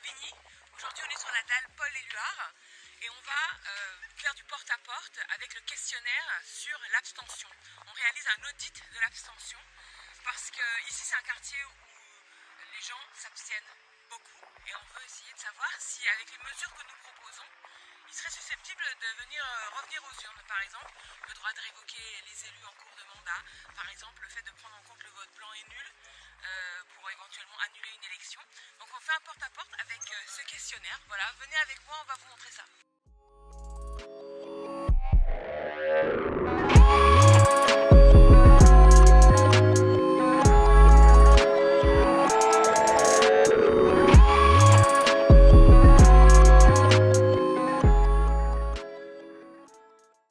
Aubigny. Aujourd'hui, on est sur la dalle Paul Éluard et on va faire du porte-à-porte avec le questionnaire sur l'abstention. On réalise un audit de l'abstention parce que ici, c'est un quartier où les gens s'abstiennent beaucoup et on veut essayer de savoir si, avec les mesures que nous proposons, ils seraient susceptibles de revenir aux urnes. Par exemple, le droit de révoquer les élus en cours de mandat, par exemple, le fait de prendre en compte le vote blanc et nul pour éventuellement annuler une élection. Donc on fait un porte-à-porte avec ce questionnaire. Voilà, venez avec moi, on va vous montrer ça.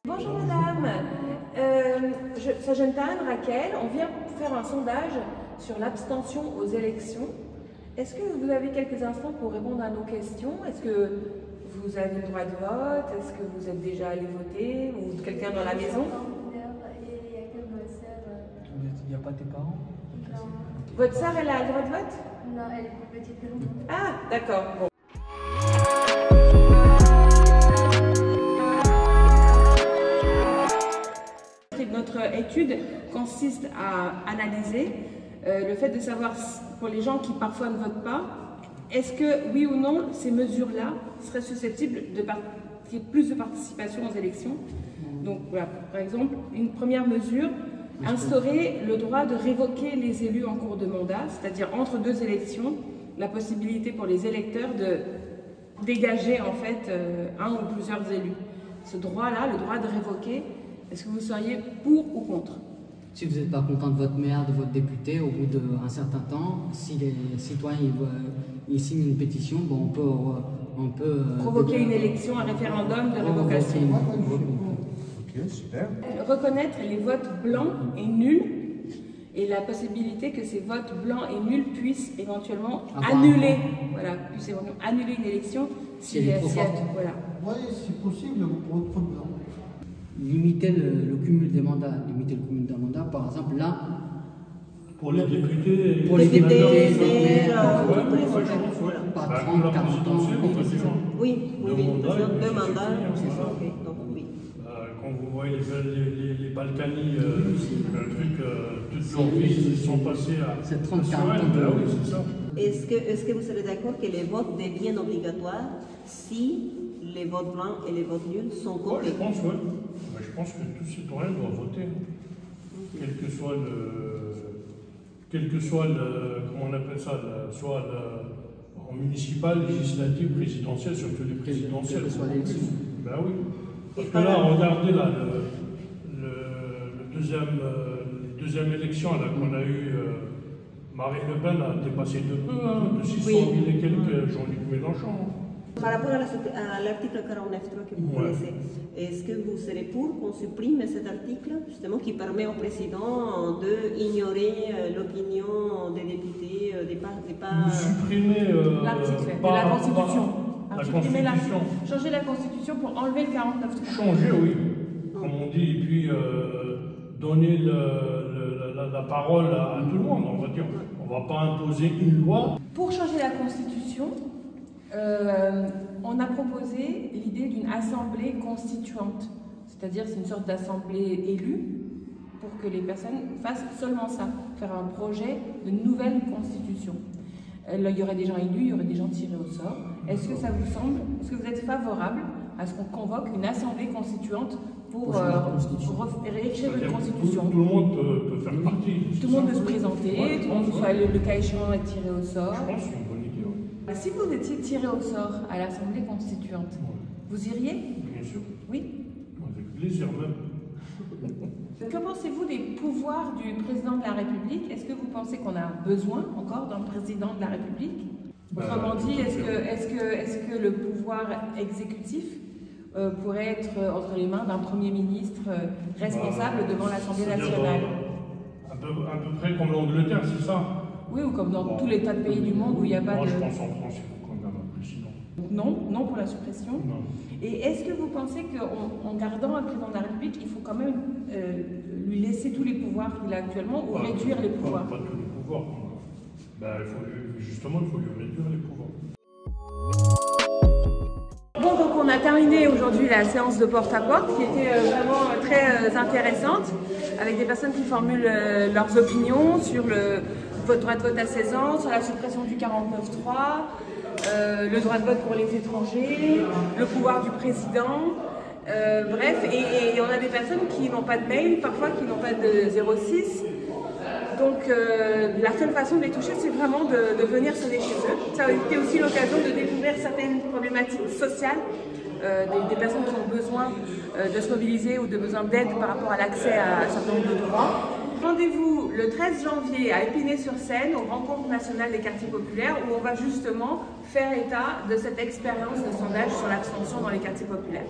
Bonjour madame, Sajentane, Raquel, on vient faire un sondage sur l'abstention aux élections. Est-ce que vous avez quelques instants pour répondre à nos questions? Est-ce que vous avez le droit de vote? Est-ce que vous êtes déjà allé voter? Ou quelqu'un dans la maison? Il n'y a pas tes parents? Non. Votre sœur, elle a le droit de vote? Non, elle est plus petite que nous. Ah, d'accord. Bon. Notre étude consiste à analyser le fait de savoir, pour les gens qui parfois ne votent pas, est-ce que, oui ou non, ces mesures-là seraient susceptibles qu'il y ait plus de participation aux élections. Donc voilà, par exemple, une première mesure, instaurer le droit de révoquer les élus en cours de mandat, c'est-à-dire entre deux élections, la possibilité pour les électeurs de dégager en fait un ou plusieurs élus. Ce droit-là, le droit de révoquer, est-ce que vous seriez pour ou contre? Si vous n'êtes pas content de votre maire, de votre député, au bout d'un certain temps, si les citoyens ils signent une pétition, bon, on peut provoquer une élection, un référendum de révocation. Ok, super. Reconnaître les votes blancs et nuls et la possibilité que ces votes blancs et nuls puissent éventuellement annuler une élection si elle est trop forte. Voilà. Oui, si possible, votre blanc. Limiter le cumul des mandats, par exemple là. Pour les députés, pour les députés, pas 30, 40 ans. Oui, deux mandats, c'est ça. Donc oui. Quand vous voyez les Balkany, le truc, toute leur vie, ils sont passés à. C'est 30, 40 ans. Oui, c'est ça. Est-ce que vous serez d'accord que les votes deviennent obligatoires si les votes blancs et les votes nuls sont comptés? Je pense, oui. Je pense que tout citoyen doit voter. Quel que soit comment on appelle ça, soit en municipal, législatif, présidentiel, surtout les présidentielles. Ben oui. Parce que là, regardez là, les deuxième élection qu'on a eu, Marine Le Pen a dépassé de peu, de 600 000 et quelques Jean-Luc Mélenchon. Par rapport à l'article 49.3 que vous connaissez, est-ce que vous serez pour qu'on supprime cet article, justement, qui permet au président d'ignorer l'opinion des députés, supprimer l'article de la Constitution. Changer la Constitution pour enlever le 49.3. Changer, oui, comme on dit, et puis donner la parole à tout le monde, on va dire. On ne va pas imposer une loi. Pour changer la Constitution, on a proposé l'idée d'une assemblée constituante, c'est-à-dire c'est une sorte d'assemblée élue pour que les personnes fassent seulement ça, faire un projet de nouvelle constitution. Il y aurait des gens élus, il y aurait des gens tirés au sort. Est-ce que ça vous semble, est-ce que vous êtes favorable à ce qu'on convoque une assemblée constituante pour réécrire une constitution? Tout le monde peut faire partie. Tout le monde peut se présenter, tout le monde soit le cas échéant être tiré au sort. Je pense que c'est une bonne idée. Si vous étiez tiré au sort à l'Assemblée constituante, vous iriez? Bien sûr. Oui. Avec plaisir même. Que pensez-vous des pouvoirs du président de la République? Est-ce que vous pensez qu'on a besoin encore d'un président de la République? Autrement dit, est-ce que le pouvoir exécutif pourrait être entre les mains d'un Premier ministre responsable devant l'Assemblée nationale? À peu près comme l'Angleterre, c'est ça? Oui, ou comme dans tous les tas de pays du monde où il n'y a pas de... Moi, je pense en France, il faut quand même un président. Non pour la suppression. Non. Et est-ce que vous pensez qu'en gardant un président de la République, il faut quand même lui laisser tous les pouvoirs qu'il a actuellement ou réduire les pouvoirs? Pas tous les pouvoirs. Ben, il faut lui réduire les pouvoirs. on a terminé aujourd'hui la séance de porte-à-porte qui était vraiment très intéressante, avec des personnes qui formulent leurs opinions sur le droit de vote à 16 ans, sur la suppression du 49.3, le droit de vote pour les étrangers, le pouvoir du président. Bref, et on a des personnes qui n'ont pas de mail, parfois qui n'ont pas de 06. Donc la seule façon de les toucher, c'est vraiment de venir sonner chez eux. Ça a été aussi l'occasion de découvrir certaines problématiques sociales, des personnes qui ont besoin de se mobiliser ou de besoin d'aide par rapport à l'accès à un certain nombre de droits. Rendez-vous le 13 janvier à Épinay-sur-Seine, aux Rencontres nationales des quartiers populaires, où on va justement faire état de cette expérience de sondage sur l'abstention dans les quartiers populaires.